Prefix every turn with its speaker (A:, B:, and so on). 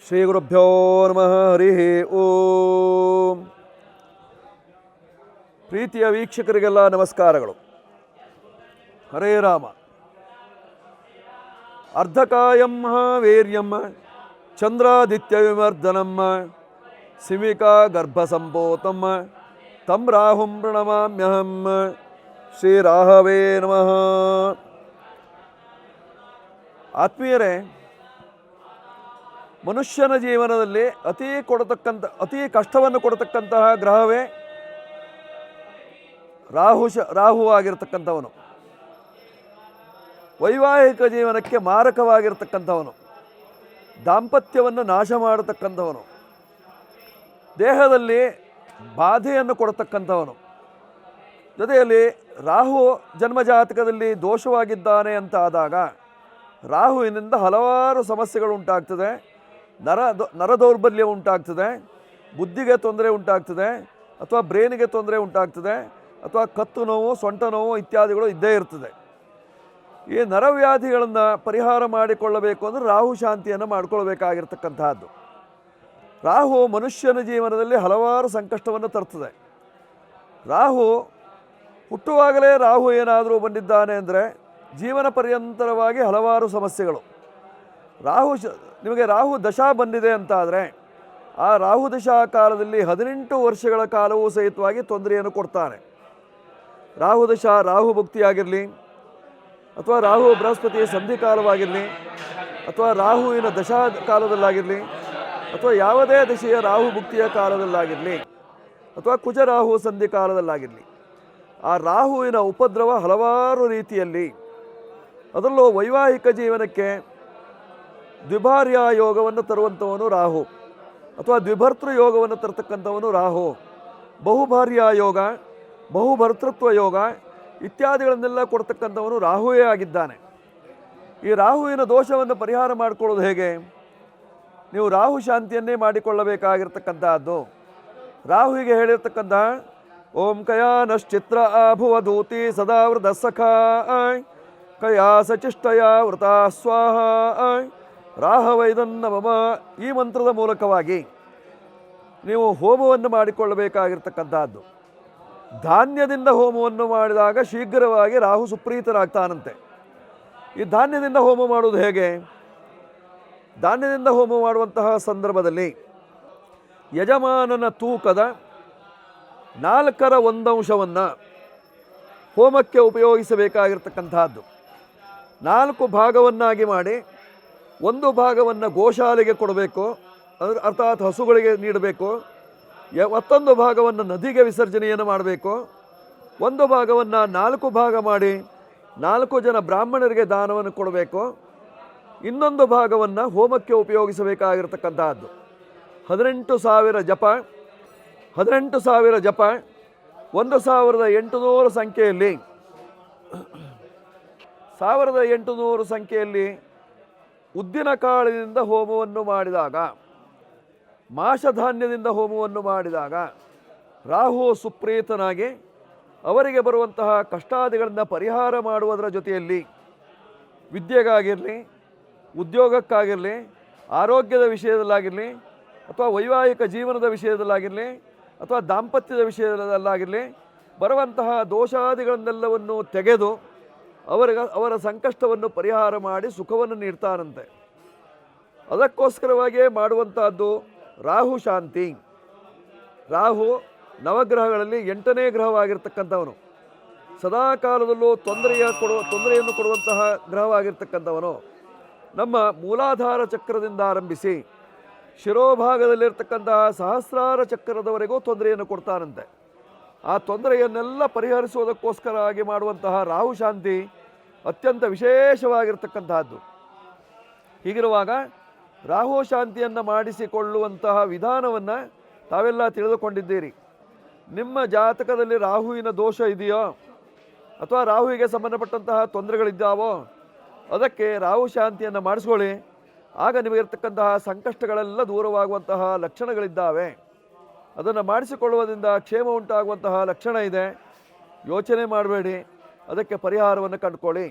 A: ಶ್ರೀ ಗುರುಭ್ಯೋ ನಮಃ ಹರಿ ಓಂ. ಪ್ರೀತಿಯ ವೀಕ್ಷಕರಿಗೆಲ್ಲ ನಮಸ್ಕಾರಗಳು. ಹರೇ ರಾಮ. ಅರ್ಧಕಾಯಂ ವೀರ್ಯಂ ಚಂದ್ರಾದಿತ್ಯ ವಿಮರ್ದನಂ ಸಿಮಿಕಾ ಗರ್ಭಸಂಭೂತಂ ತಂ ರಾಹುಂ ಪ್ರಣಮಾಮ್ಯಹಂ. ಶ್ರೀರಾಹವೇ ನಮಃ. ಆತ್ಮೀಯರೇ, ಮನುಷ್ಯನ ಜೀವನದಲ್ಲಿ ಅತಿ ಕಷ್ಟವನ್ನು ಕೊಡತಕ್ಕಂತಹ ಗ್ರಹವೇ ರಾಹುವಾಗಿರ್ತಕ್ಕಂಥವನು. ವೈವಾಹಿಕ ಜೀವನಕ್ಕೆ ಮಾರಕವಾಗಿರ್ತಕ್ಕಂಥವನು, ದಾಂಪತ್ಯವನ್ನು ನಾಶ ಮಾಡತಕ್ಕಂಥವನು, ದೇಹದಲ್ಲಿ ಬಾಧೆಯನ್ನು ಕೊಡತಕ್ಕಂಥವನು. ಜೊತೆಯಲ್ಲಿ ರಾಹು ಜನ್ಮಜಾತಕದಲ್ಲಿ ದೋಷವಾಗಿದ್ದಾನೆ ಅಂತ ಆದಾಗ ರಾಹುವಿನಿಂದ ಹಲವಾರು ಸಮಸ್ಯೆಗಳು ಉಂಟಾಗ್ತದೆ. ನರದೌರ್ಬಲ್ಯ ಉಂಟಾಗ್ತದೆ, ಬುದ್ಧಿಗೆ ತೊಂದರೆ ಉಂಟಾಗ್ತದೆ, ಅಥವಾ ಬ್ರೇನಿಗೆ ತೊಂದರೆ ಉಂಟಾಗ್ತದೆ, ಅಥವಾ ಕತ್ತು ನೋವು, ಸೊಂಟ ನೋವು ಇತ್ಯಾದಿಗಳು ಇದ್ದೇ ಇರ್ತದೆ. ಈ ನರವ್ಯಾಧಿಗಳನ್ನು ಪರಿಹಾರ ಮಾಡಿಕೊಳ್ಳಬೇಕು ಅಂದರೆ ರಾಹು ಶಾಂತಿಯನ್ನು ಮಾಡಿಕೊಳ್ಬೇಕಾಗಿರ್ತಕ್ಕಂತಹದ್ದು. ರಾಹು ಮನುಷ್ಯನ ಜೀವನದಲ್ಲಿ ಹಲವಾರು ಸಂಕಷ್ಟವನ್ನು ತರ್ತದೆ. ರಾಹು ಹುಟ್ಟುವಾಗಲೇ ರಾಹು ಏನಾದರೂ ಬಂದಿದ್ದಾನೆ ಅಂದರೆ ಜೀವನ ಪರ್ಯಂತರವಾಗಿ ಹಲವಾರು ಸಮಸ್ಯೆಗಳು. ನಿಮಗೆ ರಾಹು ದಶಾ ಬಂದಿದೆ ಅಂತಾದರೆ ಆ ರಾಹು ದಶಾ ಕಾಲದಲ್ಲಿ 18 ವರ್ಷಗಳ ಕಾಲವೂ ಸಹಿತವಾಗಿ ತೊಂದರೆಯನ್ನು ಕೊಡ್ತಾನೆ. ರಾಹು ದಶಾ ರಾಹು ಭುಕ್ತಿಯಾಗಿರಲಿ, ಅಥವಾ ರಾಹು ಬೃಹಸ್ಪತಿಯ ಸಂಧಿ ಕಾಲವಾಗಿರಲಿ, ಅಥವಾ ರಾಹುವಿನ ದಶಾ ಕಾಲದಲ್ಲಾಗಿರಲಿ, ಅಥವಾ ಯಾವುದೇ ದಶೆಯ ರಾಹು ಭುಕ್ತಿಯ ಕಾಲದಲ್ಲಾಗಿರಲಿ, ಅಥವಾ ಕುಜರಾಹು ಸಂಧಿ ಕಾಲದಲ್ಲಾಗಿರಲಿ, ಆ ರಾಹುವಿನ ಉಪದ್ರವ ಹಲವಾರು ರೀತಿಯಲ್ಲಿ. ಅದರಲ್ಲೂ ವೈವಾಹಿಕ ಜೀವನಕ್ಕೆ ದ್ವಿಭಾರ್ಯ ಯೋಗವನ್ನು ತರುವಂಥವನು ರಾಹು, ಅಥವಾ ದ್ವಿಭರ್ತೃ ಯೋಗವನ್ನು ತರತಕ್ಕಂಥವನು ರಾಹು. ಬಹುಭಾರ್ಯ ಯೋಗ, ಬಹುಭರ್ತೃತ್ವ ಯೋಗ ಇತ್ಯಾದಿಗಳನ್ನೆಲ್ಲ ಕೊಡ್ತಕ್ಕಂಥವನು ರಾಹುವೇ ಆಗಿದ್ದಾನೆ. ಈ ರಾಹುವಿನ ದೋಷವನ್ನು ಪರಿಹಾರ ಮಾಡಿಕೊಳ್ಳೋದು ಹೇಗೆ? ನೀವು ರಾಹು ಶಾಂತಿಯನ್ನೇ ಮಾಡಿಕೊಳ್ಳಬೇಕಾಗಿರ್ತಕ್ಕಂಥದ್ದು. ರಾಹುವಿಗೆ ಹೇಳಿರ್ತಕ್ಕಂಥ ಓಂ ಕಯಾನಶ್ಚಿತ್ರ ಆಭುವಧೂತಿ ಸದಾವೃತ ಸಖಾ ಕಯಾ ಸಚಿಷ್ಟಯ ವೃತ ಸ್ವಾಹ ರಾಹವೈದನ್ನ ಮಮ, ಈ ಮಂತ್ರದ ಮೂಲಕವಾಗಿ ನೀವು ಹೋಮವನ್ನು ಮಾಡಿಕೊಳ್ಳಬೇಕಾಗಿರ್ತಕ್ಕಂಥದ್ದು. ಧಾನ್ಯದಿಂದ ಹೋಮವನ್ನು ಮಾಡಿದಾಗ ಶೀಘ್ರವಾಗಿ ರಾಹು ಸುಪ್ರೀತನಾಗ್ತಾನಂತೆ. ಈ ಧಾನ್ಯದಿಂದ ಹೋಮ ಮಾಡುವುದು ಹೇಗೆ? ಧಾನ್ಯದಿಂದ ಹೋಮ ಮಾಡುವಂತಹ ಸಂದರ್ಭದಲ್ಲಿ ಯಜಮಾನನ ತೂಕದ 1/4 ಹೋಮಕ್ಕೆ ಉಪಯೋಗಿಸಬೇಕಾಗಿರ್ತಕ್ಕಂಥದ್ದು. 4 ಭಾಗವನ್ನಾಗಿ ಮಾಡಿ 1 ಭಾಗವನ್ನು ಗೋಶಾಲೆಗೆ ಕೊಡಬೇಕು, ಅರ್ಥಾತ್ ಹಸುಗಳಿಗೆ ನೀಡಬೇಕು. ಮತ್ತೊಂದು ಭಾಗವನ್ನು ನದಿಗೆ ವಿಸರ್ಜನೆಯನ್ನು ಮಾಡಬೇಕು. 1 ಭಾಗವನ್ನು 4 ಭಾಗ ಮಾಡಿ 4 ಜನ ಬ್ರಾಹ್ಮಣರಿಗೆ ದಾನವನ್ನು ಕೊಡಬೇಕು. ಇನ್ನೊಂದು ಭಾಗವನ್ನು ಹೋಮಕ್ಕೆ ಉಪಯೋಗಿಸಬೇಕಾಗಿರ್ತಕ್ಕಂಥದ್ದು. 18,000 ಜಪ 1800 ಸಂಖ್ಯೆಯಲ್ಲಿ 1800 ಸಂಖ್ಯೆಯಲ್ಲಿ ಉದ್ದಿನ ಕಾಳಿನಿಂದ ಹೋಮವನ್ನು ಮಾಡಿದಾಗ, ಮಾಷಧಾನ್ಯದಿಂದ ಹೋಮವನ್ನು ಮಾಡಿದಾಗ ರಾಹು ಸುಪ್ರೀತನಾಗಿ ಅವರಿಗೆ ಬರುವಂತಹ ಕಷ್ಟಾದಿಗಳನ್ನು ಪರಿಹಾರ ಮಾಡುವುದರ ಜೊತೆಯಲ್ಲಿ ವಿದ್ಯೆಗಾಗಿರಲಿ, ಉದ್ಯೋಗಕ್ಕಾಗಿರಲಿ, ಆರೋಗ್ಯದ ವಿಷಯದಲ್ಲಾಗಿರಲಿ, ಅಥವಾ ವೈವಾಹಿಕ ಜೀವನದ ವಿಷಯದಲ್ಲಾಗಿರಲಿ, ಅಥವಾ ದಾಂಪತ್ಯದ ವಿಷಯದಲ್ಲಾಗಿರಲಿ ಬರುವಂತಹ ದೋಷಾದಿಗಳನ್ನೆಲ್ಲವನ್ನು ತೆಗೆದು ಅವರ ಸಂಕಷ್ಟವನ್ನು ಪರಿಹಾರ ಮಾಡಿ ಸುಖವನ್ನು ನೀಡ್ತಾನಂತೆ. ಅದಕ್ಕೋಸ್ಕರವಾಗಿಯೇ ಮಾಡುವಂತಹದ್ದು ರಾಹು ಶಾಂತಿ. ರಾಹು ನವಗ್ರಹಗಳಲ್ಲಿ 8ನೇ ಗ್ರಹವಾಗಿರ್ತಕ್ಕಂಥವನು. ಸದಾ ಕಾಲದಲ್ಲೂ ತೊಂದರೆಯನ್ನು ಕೊಡುವಂತಹ ಗ್ರಹವಾಗಿರ್ತಕ್ಕಂಥವನು. ನಮ್ಮ ಮೂಲಾಧಾರ ಚಕ್ರದಿಂದ ಆರಂಭಿಸಿ ಶಿರೋಭಾಗದಲ್ಲಿರ್ತಕ್ಕಂತಹ ಸಹಸ್ರಾರ ಚಕ್ರದವರೆಗೂ ತೊಂದರೆಯನ್ನು ಕೊಡ್ತಾನಂತೆ. ಆ ತೊಂದರೆಯನ್ನೆಲ್ಲ ಪರಿಹರಿಸುವುದಕ್ಕೋಸ್ಕರವಾಗಿ ಮಾಡುವಂತಹ ರಾಹು ಶಾಂತಿ ಅತ್ಯಂತ ವಿಶೇಷವಾಗಿರ್ತಕ್ಕಂತಹದ್ದು. ಹೀಗಿರುವಾಗ ರಾಹು ಶಾಂತಿಯನ್ನು ಮಾಡಿಸಿಕೊಳ್ಳುವಂತಹ ವಿಧಾನವನ್ನು ತಾವೆಲ್ಲ ತಿಳಿದುಕೊಂಡಿದ್ದೀರಿ. ನಿಮ್ಮ ಜಾತಕದಲ್ಲಿ ರಾಹುವಿನ ದೋಷ ಇದೆಯೋ, ಅಥವಾ ರಾಹುವಿಗೆ ಸಂಬಂಧಪಟ್ಟಂತಹ ತೊಂದರೆಗಳಿದ್ದಾವೋ, ಅದಕ್ಕೆ ರಾಹು ಶಾಂತಿಯನ್ನು ಮಾಡಿಸ್ಕೊಳ್ಳಿ. ಆಗ ನಿಮಗಿರ್ತಕ್ಕಂತಹ ಸಂಕಷ್ಟಗಳೆಲ್ಲ ದೂರವಾಗುವಂತಹ ಲಕ್ಷಣಗಳಿದ್ದಾವೆ. ಅದನ್ನು ಮಾಡಿಸಿಕೊಳ್ಳುವುದರಿಂದ ಕ್ಷೇಮ ಉಂಟಾಗುವಂತಹ ಲಕ್ಷಣ ಇದೆ. ಯೋಚನೆ ಮಾಡಬೇಡಿ, ಅದಕ್ಕೆ ಪರಿಹಾರವನ್ನು ಕಂಡುಕೊಳ್ಳಿ.